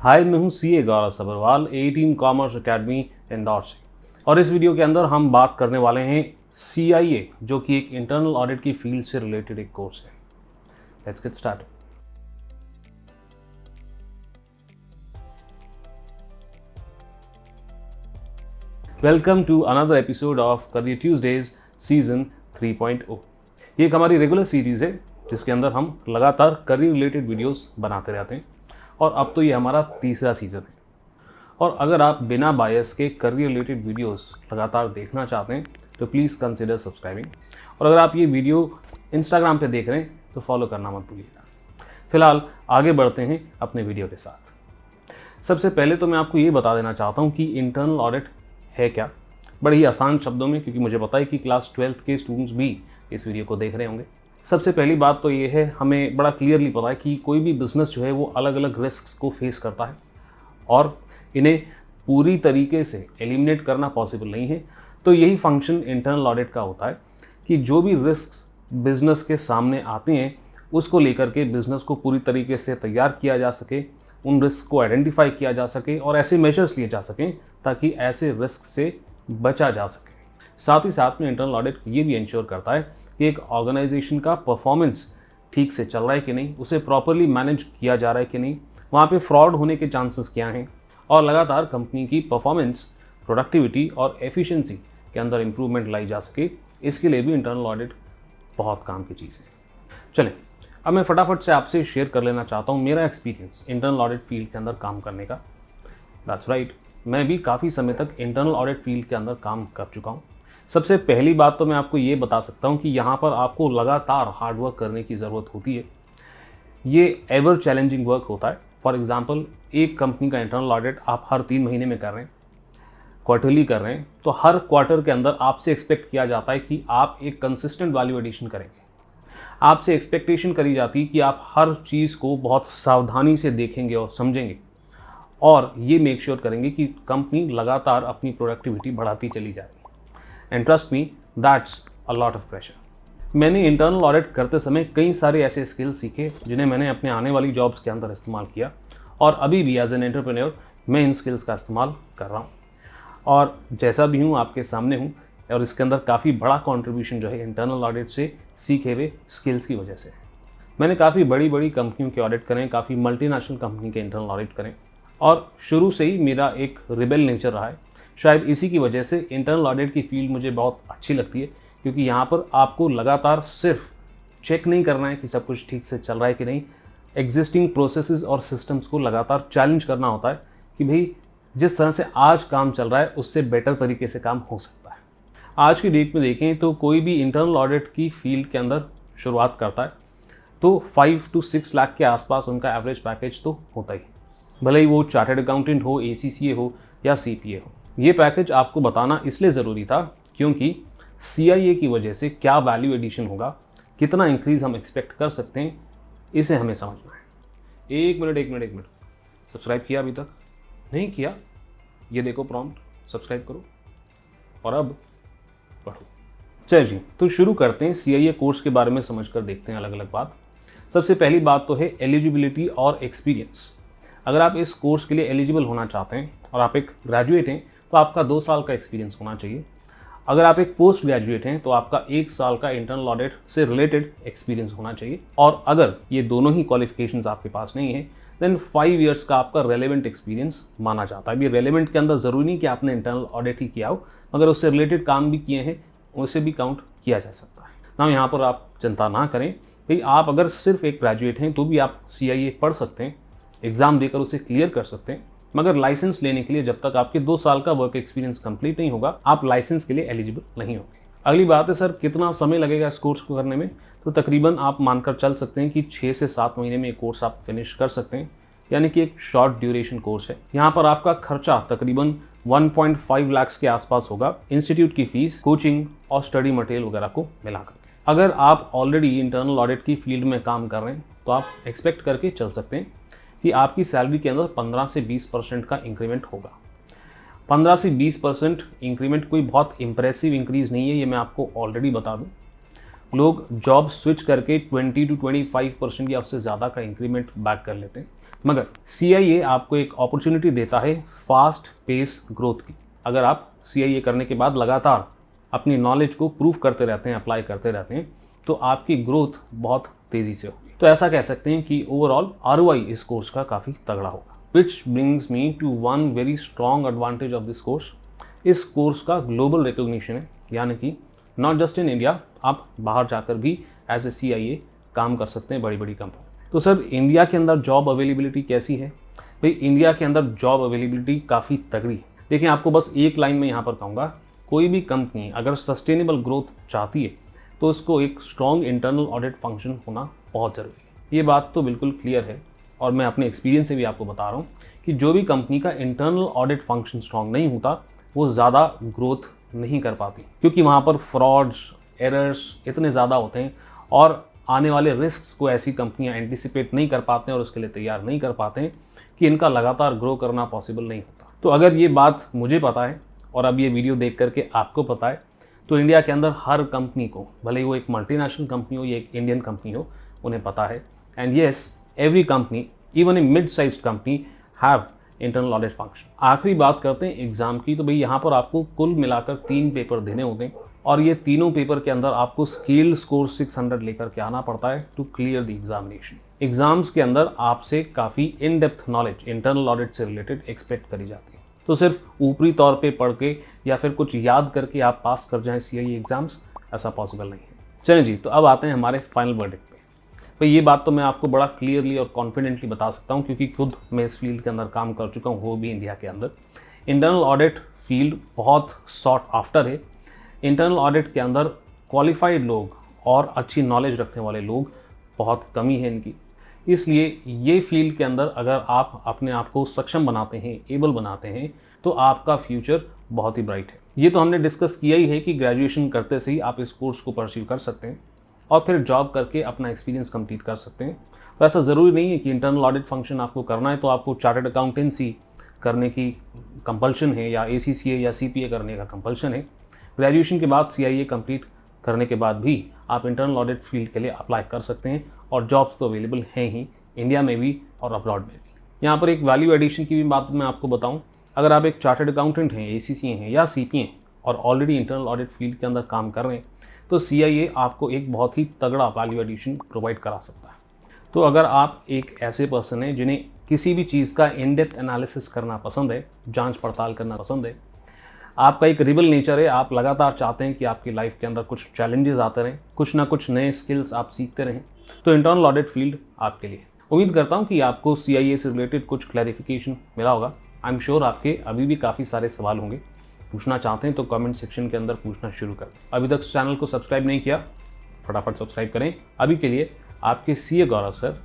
हाय, मैं हूं CA Gaurav Sabharwal, A18 commerce academy Indore से। और इस वीडियो के अंदर हम बात करने वाले हैं CIA, जो कि एक इंटरनल ऑडिट की फील्ड से रिलेटेड एक कोर्स है। Let's get started. Welcome to another episode of career Tuesdays season 3.0। ये एक हमारी रेगुलर सीरीज है जिसके अंदर हम लगातार करियर रिलेटेड वीडियोस बनाते रहते हैं और अब तो ये हमारा तीसरा सीज़न है। और अगर आप बिना बायस के करियर रिलेटेड वीडियोस लगातार देखना चाहते हैं तो प्लीज़ कंसिडर सब्सक्राइबिंग। और अगर आप ये वीडियो इंस्टाग्राम पे देख रहे हैं तो फॉलो करना मत भूलिएगा। फिलहाल आगे बढ़ते हैं अपने वीडियो के साथ। सबसे पहले तो मैं आपको ये बता देना चाहता हूँ कि इंटरनल ऑडिट है क्या, बड़े ही आसान शब्दों में, क्योंकि मुझे पता है कि क्लास 12th के स्टूडेंट्स भी इस वीडियो को देख रहे होंगे। सबसे पहली बात तो ये है, हमें बड़ा क्लियरली पता है कि कोई भी बिज़नेस जो है वो अलग अलग रिस्क्स को फेस करता है और इन्हें पूरी तरीके से एलिमिनेट करना पॉसिबल नहीं है। तो यही फंक्शन इंटरनल ऑडिट का होता है कि जो भी रिस्क्स बिज़नेस के सामने आते हैं उसको लेकर के बिज़नेस को पूरी तरीके से तैयार किया जा सके, उन रिस्क को आइडेंटिफाई किया जा सके और ऐसे मेजर्स लिए जा सकें ताकि ऐसे रिस्क से बचा जा सके। साथ ही साथ में इंटरनल ऑडिट ये भी इंश्योर करता है कि एक ऑर्गेनाइजेशन का परफॉर्मेंस ठीक से चल रहा है कि नहीं, उसे प्रॉपरली मैनेज किया जा रहा है कि नहीं, वहाँ पे फ्रॉड होने के चांसेस क्या हैं और लगातार कंपनी की परफॉर्मेंस, प्रोडक्टिविटी और एफिशिएंसी के अंदर इम्प्रूवमेंट लाई जा सके। इसके लिए भी इंटरनल ऑडिट बहुत काम की चीज़ है। चलें, अब मैं फटाफट से आपसे शेयर कर लेना चाहता हूँ मेरा एक्सपीरियंस इंटरनल ऑडिट फील्ड के अंदर काम करने का। दैट्स राइट, मैं भी काफ़ी समय तक इंटरनल ऑडिट फील्ड के अंदर काम कर चुका हूँ। सबसे पहली बात तो मैं आपको ये बता सकता हूँ कि यहाँ पर आपको लगातार हार्ड वर्क करने की ज़रूरत होती है। ये एवर चैलेंजिंग वर्क होता है। फॉर एग्जांपल, एक कंपनी का इंटरनल ऑडिट आप हर 3 महीने में कर रहे हैं, क्वार्टरली कर रहे हैं, तो हर क्वार्टर के अंदर आपसे एक्सपेक्ट किया जाता है कि आप एक कंसिस्टेंट वैल्यू एडिशन करेंगे। आपसे एक्सपेक्टेशन करी जाती है कि आप हर चीज़ को बहुत सावधानी से देखेंगे और समझेंगे और ये मेक श्योर करेंगे कि कंपनी लगातार अपनी प्रोडक्टिविटी बढ़ाती चली जाएगी। And trust me, that's a lot of pressure. मैंने इंटरनल ऑडिट करते समय कई सारे ऐसे स्किल्स सीखे जिन्हें मैंने अपने आने वाली जॉब्स के अंदर इस्तेमाल किया और अभी भी एज एन एंटरप्रेन्योर मैं इन स्किल्स का इस्तेमाल कर रहा हूँ। और जैसा भी हूँ आपके सामने हूँ और इसके अंदर काफ़ी बड़ा कंट्रीब्यूशन जो है इंटरनल ऑडिट से सीखे हुए स्किल्स की वजह से। मैंने काफ़ी बड़ी बड़ी कंपनियों के ऑडिट करें, काफ़ी मल्टीनेशनल कंपनी के इंटरनल ऑडिट करें और शुरू से ही मेरा एक रिबेल नेचर रहा है। शायद इसी की वजह से इंटरनल ऑडिट की फील्ड मुझे बहुत अच्छी लगती है, क्योंकि यहाँ पर आपको लगातार सिर्फ चेक नहीं करना है कि सब कुछ ठीक से चल रहा है कि नहीं, एग्जिस्टिंग प्रोसेसेस और सिस्टम्स को लगातार चैलेंज करना होता है कि भाई जिस तरह से आज काम चल रहा है उससे बेटर तरीके से काम हो सकता है। आज की डेट में देखें तो कोई भी इंटरनल ऑडिट की फील्ड के अंदर शुरुआत करता है तो 5 to 6 लाख के आसपास उनका एवरेज पैकेज तो होता ही, भले ही वो चार्टर्ड अकाउंटेंट हो, ACCA हो या CPA हो। ये पैकेज आपको बताना इसलिए ज़रूरी था क्योंकि CIA की वजह से क्या वैल्यू एडिशन होगा, कितना इंक्रीज़ हम एक्सपेक्ट कर सकते हैं, इसे हमें समझना है। एक मिनट, सब्सक्राइब किया अभी तक? नहीं किया? ये देखो प्रॉम्प्ट, सब्सक्राइब करो और अब पढ़ो। चलिए जी, तो शुरू करते हैं CIA कोर्स के बारे में समझकर देखते हैं अलग अलग बात। सबसे पहली बात तो है एलिजिबिलिटी और एक्सपीरियंस। अगर आप इस कोर्स के लिए एलिजिबल होना चाहते हैं और आप एक ग्रेजुएट हैं तो आपका 2 साल का एक्सपीरियंस होना चाहिए। अगर आप एक पोस्ट ग्रेजुएट हैं तो आपका 1 साल का इंटरनल ऑडिट से रिलेटेड एक्सपीरियंस होना चाहिए। और अगर ये दोनों ही क्वालिफिकेशंस आपके पास नहीं है देन 5 इयर्स का आपका रेलेवेंट एक्सपीरियंस माना जाता है। ये रेलेवेंट के अंदर ज़रूरी नहीं कि आपने इंटरनल ऑडिट ही किया हो, मगर उससे रिलेटेड काम भी किए हैं, उसे भी काउंट किया जा सकता है ना। यहाँ पर आप चिंता ना करें कि आप अगर सिर्फ एक ग्रेजुएट हैं तो भी आप CIA पढ़ सकते हैं, एग्ज़ाम देकर उसे क्लियर कर सकते हैं, मगर लाइसेंस लेने के लिए जब तक आपके 2 साल का वर्क एक्सपीरियंस कंप्लीट नहीं होगा आप लाइसेंस के लिए एलिजिबल नहीं होंगे। अगली बात है, सर कितना समय लगेगा इस कोर्स को करने में? तो तकरीबन आप मानकर चल सकते हैं कि 6 से 7 महीने में ये कोर्स आप फिनिश कर सकते हैं, यानी कि एक शॉर्ट ड्यूरेशन कोर्स है। यहाँ पर आपका खर्चा तकरीबन 1.5 लाख के आसपास होगा, इंस्टीट्यूट की फीस, कोचिंग और स्टडी मटेरियल वगैरह को मिलाकर। अगर आप ऑलरेडी इंटरनल ऑडिट की फील्ड में काम कर रहे हैं तो आप एक्सपेक्ट करके चल सकते हैं कि आपकी सैलरी के अंदर 15 से 20% का इंक्रीमेंट होगा। 15 से 20% इंक्रीमेंट कोई बहुत इंप्रेसिव इंक्रीज़ नहीं है, ये मैं आपको ऑलरेडी बता दूं। लोग जॉब स्विच करके 20 to 25% या उससे ज़्यादा का इंक्रीमेंट बैक कर लेते हैं। मगर CIA आपको एक अपॉर्चुनिटी देता है फास्ट पेस ग्रोथ की। अगर आप CIA करने के बाद लगातार अपनी नॉलेज को प्रूव करते रहते हैं, अप्लाई करते रहते हैं, तो आपकी ग्रोथ बहुत तेज़ी से होगी। तो ऐसा कह सकते हैं कि ओवरऑल ROI इस कोर्स का काफ़ी तगड़ा होगा। Which brings me to one very strong advantage of this course. इस कोर्स का ग्लोबल रिकॉग्निशन है, यानी कि नॉट जस्ट इन इंडिया, आप बाहर जाकर भी एज ए CIA काम कर सकते हैं बड़ी बड़ी कंपनी। तो सर इंडिया के अंदर जॉब अवेलेबिलिटी कैसी है? भाई इंडिया के अंदर जॉब अवेलेबिलिटी काफ़ी तगड़ी है। देखिए आपको बस एक लाइन में यहाँ पर कहूँगा, कोई भी कंपनी अगर सस्टेनेबल ग्रोथ चाहती है तो उसको एक स्ट्रॉन्ग इंटरनल ऑडिट फंक्शन होना बहुत ज़रूरी है। ये बात तो बिल्कुल क्लियर है और मैं अपने एक्सपीरियंस से भी आपको बता रहा हूँ कि जो भी कंपनी का इंटरनल ऑडिट फंक्शन स्ट्रॉन्ग नहीं होता वो ज़्यादा ग्रोथ नहीं कर पाती, क्योंकि वहाँ पर फ्रॉड्स, एरर्स इतने ज़्यादा होते हैं और आने वाले रिस्क्स को ऐसी कंपनियां एंटिसिपेट नहीं कर पाते हैं और उसके लिए तैयार नहीं कर पाते हैं कि इनका लगातार ग्रो करना पॉसिबल नहीं होता। तो अगर ये बात मुझे पता है और अब ये वीडियो देख करके आपको पता है, तो इंडिया के अंदर हर कंपनी को, भले ही वो एक मल्टीनेशनल कंपनी हो या एक इंडियन कंपनी हो, उन्हें पता है। And yes, every company, even a mid sized company, have internal audit function. आखिरी बात करते हैं एग्जाम की। तो भाई यहाँ पर आपको कुल मिलाकर 3 पेपर देने होते हैं और ये तीनों पेपर के अंदर आपको स्केल स्कोर 600 लेकर के आना पड़ता है to clear the examination. Exams के अंदर आपसे काफ़ी in depth knowledge internal audit से रिलेटेड एक्सपेक्ट करी जाती है। तो सिर्फ ऊपरी तौर पे पढ़ के या फिर कुछ याद करके आप पास कर जाएं CIA एग्जाम्स, ऐसा पॉसिबल नहीं है। चलें जी, तो अब आते हैं हमारे फाइनल वर्डिक्ट पे। भाई ये बात तो मैं आपको बड़ा क्लियरली और कॉन्फिडेंटली बता सकता हूँ, क्योंकि खुद मैं इस फील्ड के अंदर काम कर चुका हूँ, वो भी इंडिया के अंदर। इंटरनल ऑडिट फील्ड बहुत सॉट आफ्टर है। इंटरनल ऑडिट के अंदर क्वालिफाइड लोग और अच्छी नॉलेज रखने वाले लोग बहुत कमी है इनकी। इसलिए ये फील्ड के अंदर अगर आप अपने आप को सक्षम बनाते हैं, एबल बनाते हैं, तो आपका फ्यूचर बहुत ही ब्राइट है। ये तो हमने डिस्कस किया ही है कि ग्रेजुएशन करते से ही आप इस कोर्स को परस्यू कर सकते हैं और फिर जॉब करके अपना एक्सपीरियंस कंप्लीट कर सकते हैं। तो ऐसा ज़रूरी नहीं है कि इंटरनल ऑडिट फंक्शन आपको करना है तो आपको चार्टर्ड अकाउंटेंसी करने की कंपल्शन है या ACCA या CPA करने का कंपल्शन है। ग्रेजुएशन के बाद CIA कंप्लीट करने के बाद भी आप इंटरनल ऑडिट फील्ड के लिए अप्लाई कर सकते हैं और जॉब्स तो अवेलेबल हैं ही, इंडिया में भी और अब्रॉड में भी। यहाँ पर एक वैल्यू एडिशन की भी बात मैं आपको बताऊँ, अगर आप एक चार्टर्ड अकाउंटेंट हैं, ACCA हैं या CPA हैं और ऑलरेडी इंटरनल ऑडिट फील्ड के अंदर काम कर रहे हैं, तो CIA आपको एक बहुत ही तगड़ा वैल्यू एडिशन प्रोवाइड करा सकता है। तो अगर आप एक ऐसे पर्सन हैं जिन्हें किसी भी चीज़ का इन डेप्थ एनालिसिस करना पसंद है, जांच पड़ताल करना पसंद है, आपका एक रिबल नेचर है, आप लगातार चाहते हैं कि आपकी लाइफ के अंदर कुछ चैलेंजेस आते रहें, कुछ ना कुछ नए स्किल्स आप सीखते रहें, तो इंटरनल ऑडिट फील्ड आपके लिए। उम्मीद करता हूं कि आपको CIA से रिलेटेड कुछ क्लैरिफिकेशन मिला होगा। आई एम श्योर आपके अभी भी काफ़ी सारे सवाल होंगे, पूछना चाहते हैं तो कमेंट सेक्शन के अंदर पूछना शुरू करें। अभी तक चैनल को सब्सक्राइब नहीं किया, फटाफट सब्सक्राइब करें। अभी के लिए आपके CA गौरव सर